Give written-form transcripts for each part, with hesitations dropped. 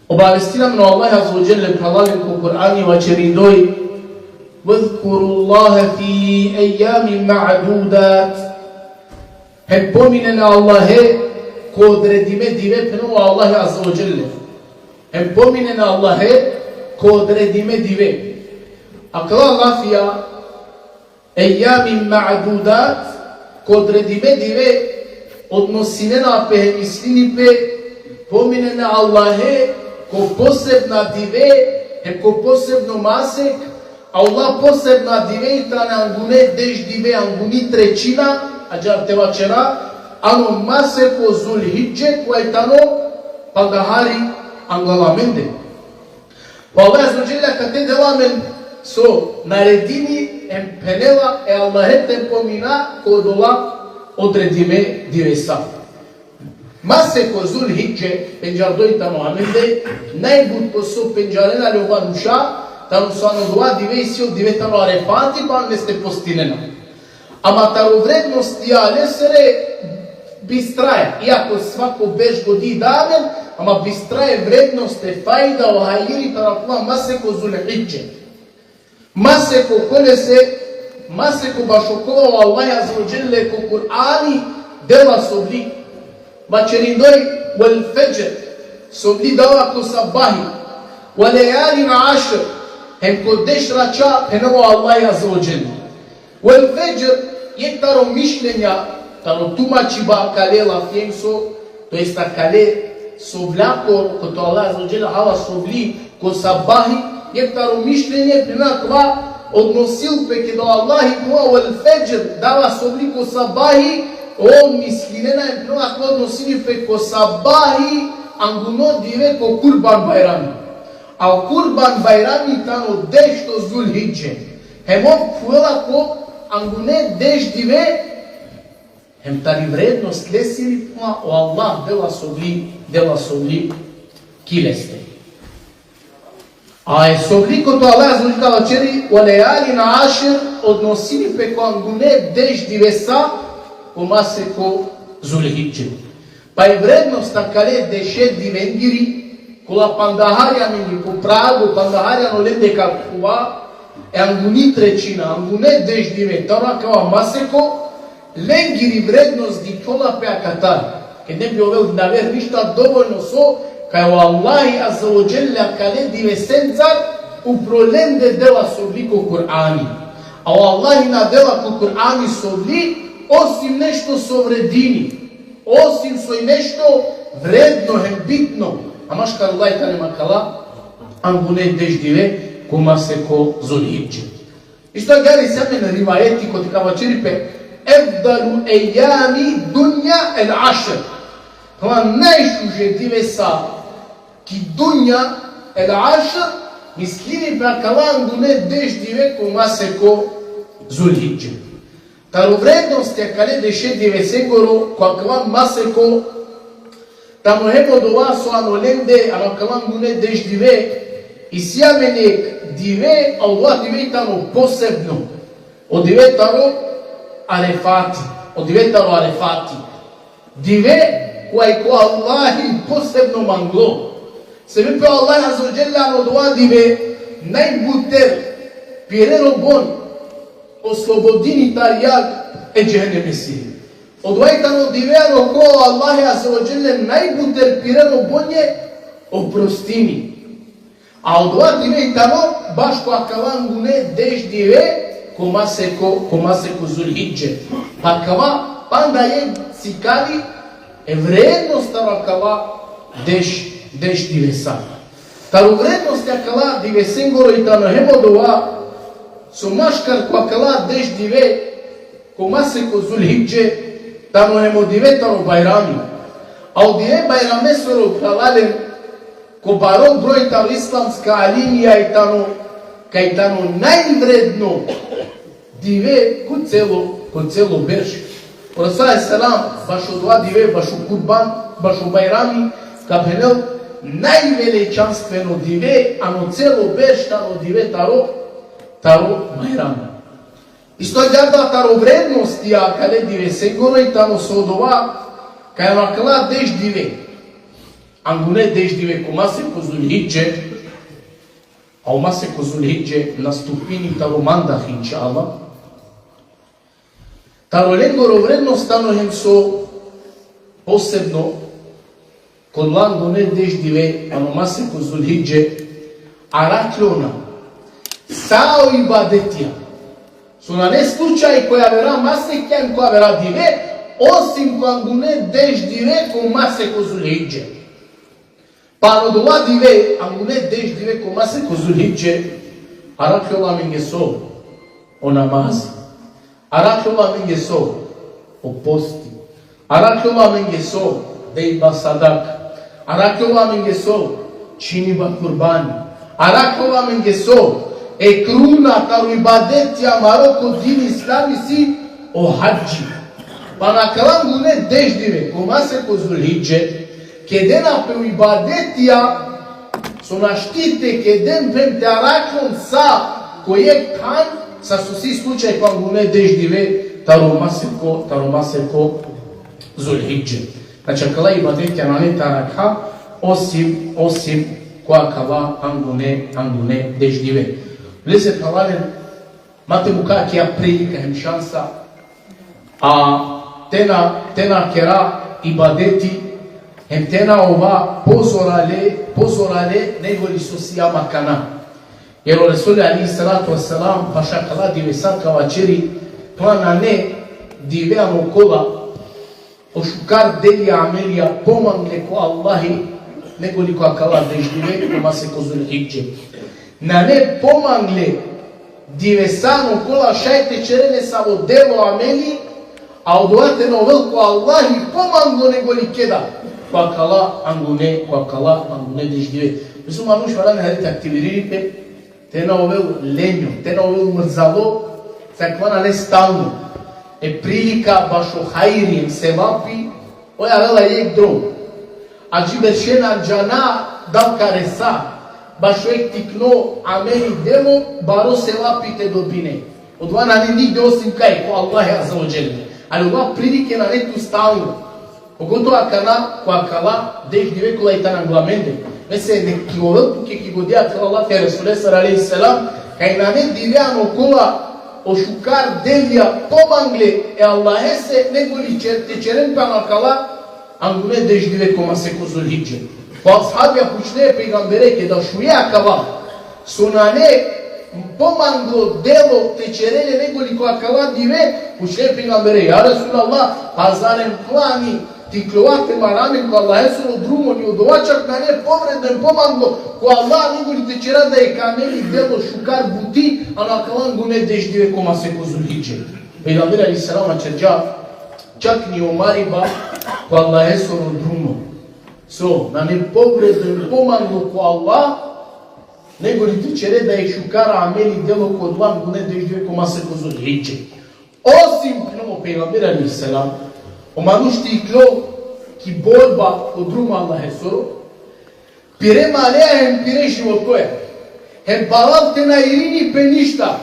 Obavestiram no Allah Azza wa Jalla pralalim ku Kur'ani wa čerindoj وَذْكُرُوا اللَّهَ فِي أَيَّامٍ مَعْدُودَاتٍ Hem pominene Allah'e ko odredime dive penu Allah Azza wa Jalla. Hem pominene Allah'e ko odredime dive. Akla lafija أَيَّامٍ مَعْدُودَاتٍ ko odredime dive odnosine na pehemislini pe pominene Allah'e ko posebna dive hem ko posebno masek Allah posebna diveitane angune deci dive anguni trećina ađarteva čera ano mase ko Zulhidže koje tano pagahari anglalamende. Pa Allah azzađelja kad te delamen so naredini empenela Allahe te pomina ko dola odredime divesa. Mase ko Zulhidže penjardojitano amende najbud ko so penjarena ljobanusha tamo su ano dva divesi od divetano arefati pa neste postinena. Ama taro vrednosti alesere bistraje, iako svako bež godi damen, ama bistraje vrednosti fajda o hajiri tarakula maseko Zulhidže. Maseko kolese, maseko bašokova Allah Azza wa Jalla ko Kur'ani dela sobli. Mačerindoj wal fajr, sobli dava ko sabahi, wal layalin ashr, hem kodeš rača penovo Allah Azza wa Jalla. Wal fajr je taro mišljenja, taro tumačiba kale la fiemso, to jest ta kale sobljako, koto Allah Azza wa Jalla hava sobli ko sabahi, je taro mišljenje prenakva odnosil peke do Allahi kua wal fajr dava sobli ko sabahi, on mislinena je prenakva odnosili peko sabahi anguno dive ko Kurban Bayrami. A Kurban Bayrami tano dešto Zulhidže. Hem on fuela ko angune deš dive, hem tari vrednost lesili puma o Allah dela sobli kileste. A je sobli ko to Allah azzađela čeri o lejali na ašer odnosili peko angune deš divesa o mase ko Zulhidže. Pa je vrednost takale deše divengiri kola pandaharja mini po pragu, pandaharja no lende kakua, e anguni trećina, angune deš dive, tara kao maseko, lengiri vrednost di kola pe akatar. Kad ne bi ovel naver ništa dovoljno so, kao Allahi Azza wa Jalla kale dive sencar, uprolende dela sobli ko Kur'ani. A Allahi na dela ko Kur'ani sobli, osim nešto so vredini, osim so i nešto vredno, hem bitno, amaš kar Allah tane makala, angune deš dive, kuma se ko Zulhidže. I što gari semen rivajeti kod kavačeri pe evdalu ejami dunja el ašer. Kama najšuže dive sa ki dunja el ašer, mislini pe akala angune deš dive, kuma se ko Zulhidže. Taro vrednost je kale deše dive segoro, ko akala maseko tamo hemo dova so anolende, ama kalan gune deš dive, i sjamenek dive, Allah dive tamo posebno, o dive taro arefati, dive koja ko Allahi posebno manglo. Sebe pe Allah Azza wa Jalla ano dova dive, najbuter, pirero bon, oslobodini tarijak, e džehenneme si. Odvajtano diveno ko Allahi Azza wa Jalla najbuter pireno bonje oprostini. A odvajtano baš ko akavan gune deš dive koma se ko Zulhidže. Pa kava panda je cikali e vrednost taro akava deš dive sam. Taro vrednost akala dive sengoro i tano hemo dova so maškar ko akala deš dive koma se ko Zulhidže tamo hemo dive tano Bayrami. A u dive Bayrame soro pralalem ko barok broj tamo islamska alinija i tano kaj tano najvredno dive ko celo berž. Rasul selam baš u dva dive, baš u Kurban, baš u Bayrami, kapelel najvelečanstveno dive, ano celo berž tano dive taro Bayrami. Isto gada taro vrednosti a kale dive seguro i tamo sodova kaj makla deš dive. ангуне деждиве комасе ко Зулхидже, а омасе ко Зулхидже наступини таромандах иншалла. Тароленго вредно станохем со посебно код ангуне деждиве, а омасе ко Зулхидже, араклона, сао ибадетија. Со на не случај која вера масе кен која вера диве, осим која ангуне деждиве ко масе ко Зулхидже. Па но дола диве, ангуне деждиве ко масе ко Зулхидже, араклона мингесо о намази, араклона мингесо о пости, араклона мингесо дејба садак, араклона мингесо чиниба курбани, араклона мингесо e cruna taru ibadetia Maroko din islami si o hađi. Pa na kalangu ne deždive, komase ko Zulhidže, kedena pe ibadetia so naštite kedem pem te araklon sa koje kan sa su si slučaj kalangu ne deždive taru mase ko Zulhidže. Znači kala ibadetia na ne tarakha osim koja kala angune deždive. Влезет навален, мате му как ја прилика хем шанса, а тена кера ибадети, хем тена ова позорале неголи со сијама кана. Еро Ресуле алейхи салату вассалам, паша кала диве санка вачери, плана не дивеамо кола, ошукар делија амелија, помангле ко Аллахи, неголи која кала деждиве, кома се ко Зулхидже. На не помангле дивесано кола шајте черене само дело амели, а одоате на велко Аллах и помангло него ли кеда. Која кала ангуне деждиве. Мису мануш варане харите активиририте, те на овел лењо, те на овел мрзало, цаквана не стално. Е прилика башо хајри, севапи, оја вела ек дром. А джибершена джана дал кареса, башо ек тикно амели дело, баро севапите добине. Од ова на не нигде осим кај, ко Аллах аза оджел. Али ова прилike на нету стално. Поготоа која кала, деждиве кола и тана гламенде. Месе не киловел туке ки го дијат Аллах и Расуле алейхи селам, кај на не дивеано кола ошукар делија помангле е Аллахе се неголи черен пана кала, ангуне деждиве кома се ко Зулхидже. По асхабија пучне пегамбере ке да шуја кала, со на не помангло дело течерене неголи која кала диве, пучне пегамбере, ја Расул Аллах, пазарен плани, тикловате марамен ко Аллахе со друмо ни одовачак на не повреден помангло, ко Аллах неголи течера да е камели дело шукар бути, а на кала ангуне деждиве кома се ко Зулхидже. Пегамбере алейхи селам черджа, чак ни омариба ко Аллахе со друмо. So, na nepovrednom pomangu ko Allah, nego li ti čere da je šukara ameli delo kod Allah, ne deždve koma se ko Zulhidže. Osim pnomo pejgamber alejhi selam, o manušti iklo ki borba kod druma Allah esoro, pire malea hem pire životoja, hem balal te na irini pe ništa,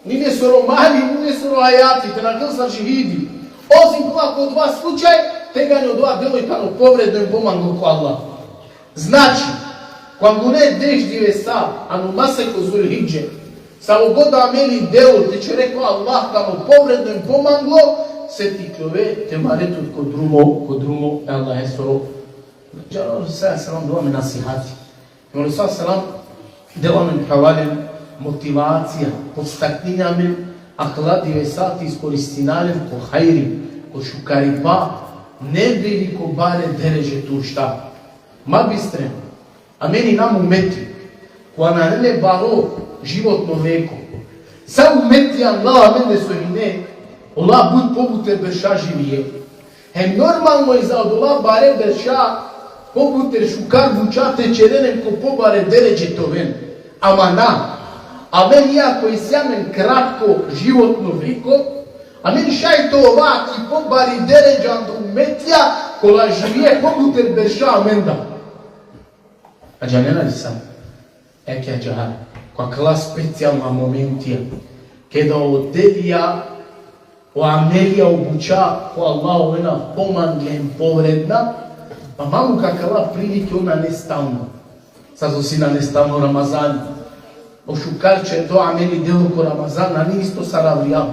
nine soro mali, nine soro hayati, te na kълsa žividi. Osim koma kod vas slučaj, тегане од ова дело и тано повредно им поманго ко Аллах. Значи, кога не деждиве са, ану масе ко Зулхидже, само года амели дело, те че реко Аллах, тано повредно им помангло, се тиклове, те маретот ко друмо, Аллах е соро. Джало Ресуле салам деламе насихати. Ресуле салам деламе хавален мотивација, подстакнинаме, ахладиве сати искористинален ко хајри, ко шукарипа, не били ко баре дереже тушта. Ма бистрем, а мени нам умети, која на не баро животно веко. Са умети Аллах, а мене со ине, Ола буд побутер берша живие. Хем нормално и за одола баре берша, побутер шукар бучате черенем ко побаре дереже товен. Ама на, а мен иако исјамен кратко животно веко, а мен шајто ова ки побари дереджан до уметија, кола живие побутер берша аменда. А джанена ли сам? Еке аджахар, која кла специјална моментија, ке да оделија, о амелија обуча, ко Аллах овена поманглен повредна, Па маму какала прилики она не стално. Sa zosina ne stalno Ramazan. O šukarče to ameli delo ko Ramazan, ani isto saravrijal.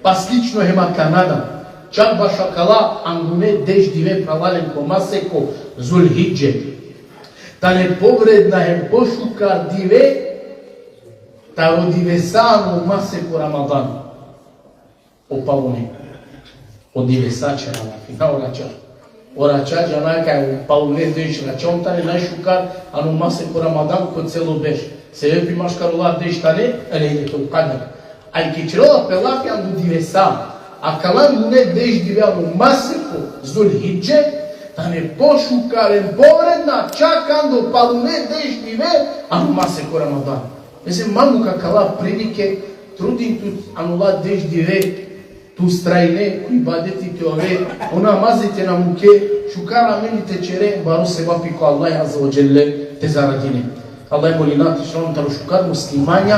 Pa slično hema Kanada. Čak ba šakala angune deš dive pravalen ko maseko Zulhidže. Ta ne povredna hem pošukar dive, ta rodive samo maseko Ramadan. Opalone. Odive sače na oračar. Oračar janaka je opalone deš račon tane najšukar, anu maseko Ramadan ko celo beš. Sebep imaš karolar deš tane, ele ide to kadar. Ai que tirou a pelafia do direção, a calango ne deix divealo maseko Zulhidže, da ne pošukaren povredna, čakando palune deix dive, a no maseko Ramadan. Mislim, mamu kakala prilike, trudim tu anula deix dive, tu strajne, koji badeti te ove, ona mazite na muke, šukara meni te čere, baro se vapi ko Allah azza wa jelle te zaradine. Allah molinati šalom taro šukar muslimanja,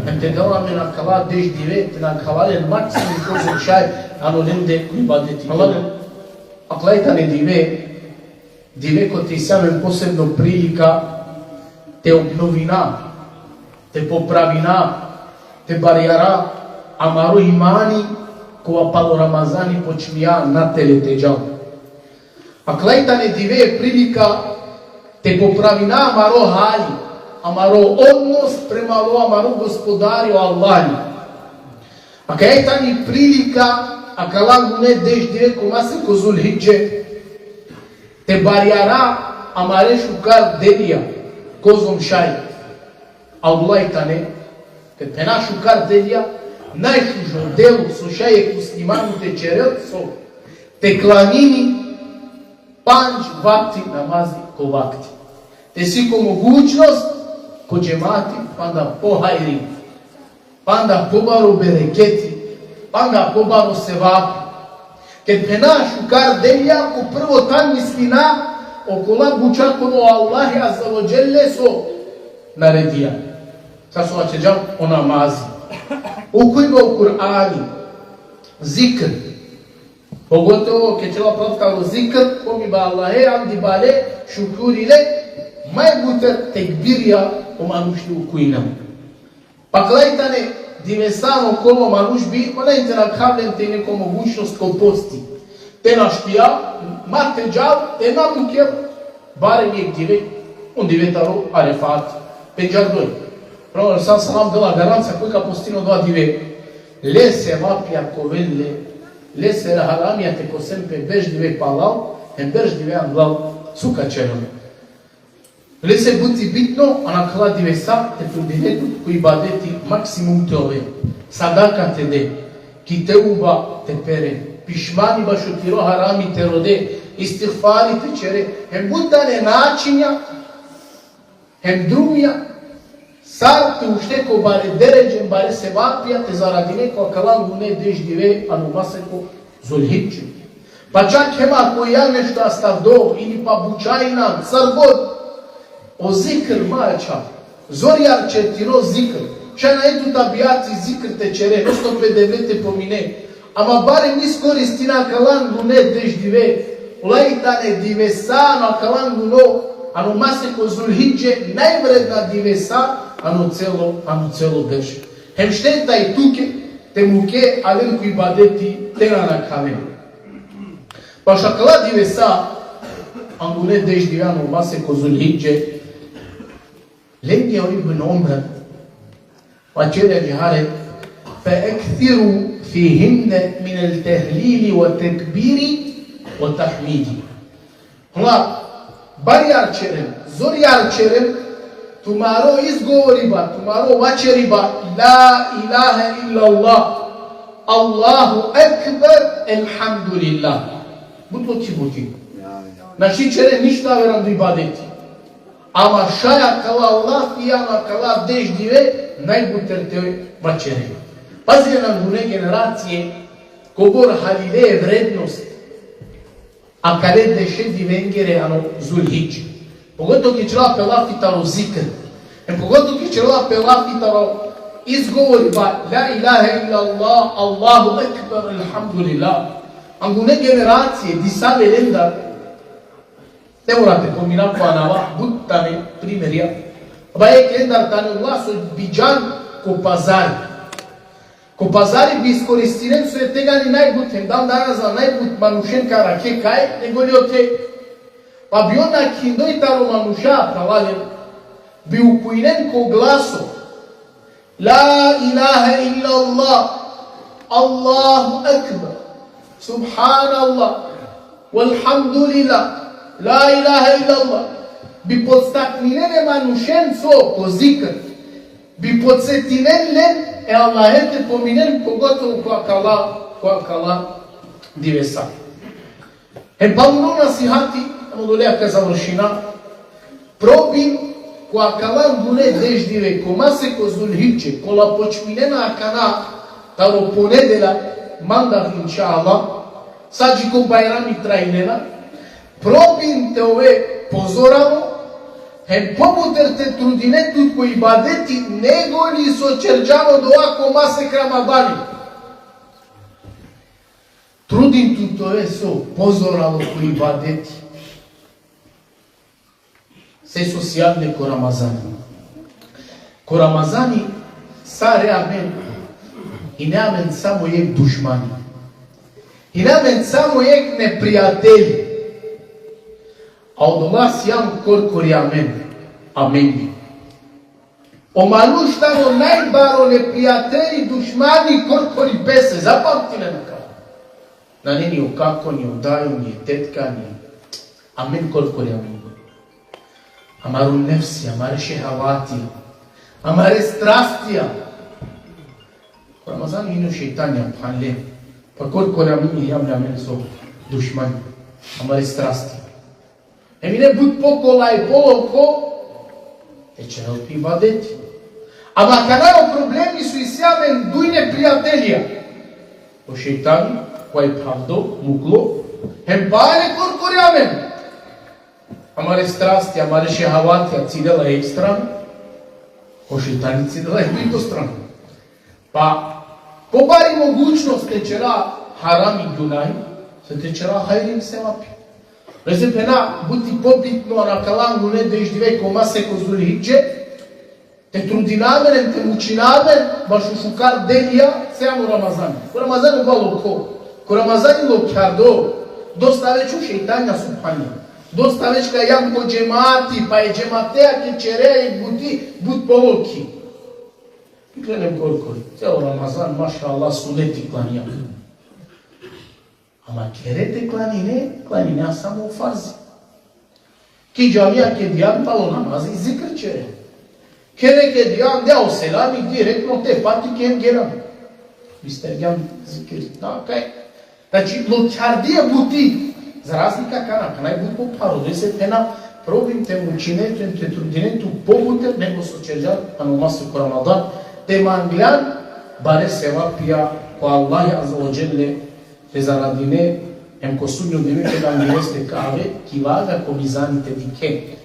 hem te dala me na kala deš dive, te na kalalen maksimum ko zršaj, ano lende koji badeti. Allah, aklajta ne dive ko ti samem posebno prilika, te obnovina, te popravina, te barijara, amaro imani, ko apalo Ramazani počmija na tele te džal. Aklajta ne dive prilika, te popravina amaro hali, amaro odnos prema Allah, amaro gospodario Allahi. A kada je tani prilika, a kalangu ne deš direkt ko maseko Zulhidže, te barijara amare šukar delija, kozom šaj. Allah je tane, kad pena šukar delija, najšužo delu so šaje muslimanu te čerelco, te klanini, panč vakti namazi ko vakti. Te si ko mogućnost, ko džemati, pa da pohajri, pa da pobaro bereketi, pa da pobaro sevapi. Kad pena šukar delija, ko prvo tan mislina, okola bučakono Allahi azza wa jelle so naredija. Sad su vaćeđam o namazi. U kojima u Kur'ani zikr, pogotovo kad ćela pratkalo zikr, komi ba Allahe, amdi bale, šukurile, majbuter tekbirja o manušli u kujinam. Pa klajtane, divesano kolo manušbi, onajte na kavljen neko mogućnost ko posti. Te naštija, mate džav, te namukel, barem je dive, on divetaro arefat, peđar doj. Prvo, sam salam dela garanca koja postino dva dive. Le se vapja kovelle, le se raharamija te ko sempe bež dive palal, hem bež dive anglal suka čerom. Le se buti bitno, ana kala dive sa, te trudinetu koji badeti maksimum te ove. Sadaka te de, ki te uba te pere, pišmani baš utiro harami te rode, istighfari te čere, hem budane načinja, hem drumija, Sar te ušteko bare deređen, bare se vapija, te zaradi neko akalangu ne deš dive, anu maseko Zulhidže. Pa čak hema koji ja nešto astavdo, ili pa bučajna, crgod, o zikr mača, zorjar će ti ro zikr, če na etu tabijaci zikr te čere, nosto PDV te pomine, ama bare niskoristi na akalangu ne deš dive, ulajtane dive sa na akalangu no, anu maseko Zulhidže, najvredna dive sa, ano celo beš. Hem šteta i tuke, te muke, alen koji badeti, tera na kamen. Pa šakala dive sa, anu ne deš dive, anu maseko Zulhidže, lengi ori bin Umar, pa čere džihare, fa ekthiru fihinne min al tehlili wa tekbiri wa tahmidi. Hla, barjar čerem, zorjar čerem, Tumaro izgovoriba, tumaro vačeriba, la ilaha illallah, Allahu ekber, elhamdulillah. Butlo ti buti. Naši čere ništa veram do ibadeti. Ama šaja kala Allah i ama kala deš dive, najbuter te vačere. Pazite nam gune generacije, kogor halile je vrednost, a kare deše divengere ano Zulhidže. Pogotovo ki ćela pelafitaro zikr. Pogotovo ki ćela pelafitaro izgovori ba la ilaha illallah, Allahu ekber, alhamdulillah. Angune generacije di save lenda Не morate pomina cu anava, buttane primeria. Ba e kendar tane Allah so bijan ko pazari. Ko pazari bi iskoristinen su tega ni najbut hem danas za najbut manushen kara ke kaj nego li ote. Pa bi ona kindoi taro manusha pravalen bi ukuinen ko glaso. La ilaha illa Allah. Allahu akbar. Subhanallah. Walhamdulillah. La ilaha illa Allah. Bi podstaknine manushen so ko zikr. Bi podsetinen e Allahete pominen pogotovo ko akala divesa. Пълно насихати, ама доляка завършина, пробим ко акалан дуне деждиве, кома се ко Зулхидже, кола почмине на акана, таро понеделя, мандах иншаалла, саджи ко байрами трајнена, пробим те ове позорамо, помутерте трудинето кои бадети, него ли со черджано доа кома се крамабани. Трудин туто е со позорало кои бадети. Се социјалне ко Рамазани. Ко Рамазани са реамен и неамен само ек душмани. И неамен само ек непријатели. А од Allah сјам кор амен. Амен. Омалуштаво најбаро непријатели душмани кор бесе. Запамтиле на крај. На не ни окако, ни одају, ни тетка, ни... Амен кор амен. Амару нефси, амаре шехаватија, амаре страстија. Рамазан ино шејтанија пханле. Па кор амен и јамле амен со душмани. Амаре страстија. Еми не буд покола и полоко, че не отпи бадети. Ама канао проблеми су и сјамен дујне пријателија. О шејтани, кој правдо, мукло, хем бајле кор амен. Амаре страсти, амаре шехаватија, цидела е страна, о шејтани цидела е другото страна. Па, побари могучност течера харам и гюнај, се течера хајрим севапи. Резепена, бути побитно на калангу не да издиве кома се ко Зулхидже, те трудинамен, те мучинамен, баш ушукар делија, сеамо Рамазан. Ко Рамазан бало ко? Ко Рамазан ло кјардо, доста вечу шејтања субхања. Доста веќе кај јам ко джемати, па е джематеа ке череа и бути, бут полоки. И кленем кор. Цел Рамазан, маша Allah, сунети кланија. Ама керете кланине, а само фарзи. Ки джамија ке дијан пало намази и зикр чере. Кере ке дијан, део селами, директно те пати ке герам. Вистергјан зикр. Кај? Значи, локјардија бути, за разлика кана е бут по паро, се пена пробим те мучинето, те трудинето, побутер, него со черджан, аномасо ко Рамадан, те манглјан, баре сева пија, ко Аллах аза ва джелле, те зарадине, ем ко судњо девете да ми весте каве, ки вага ко мизаните дике.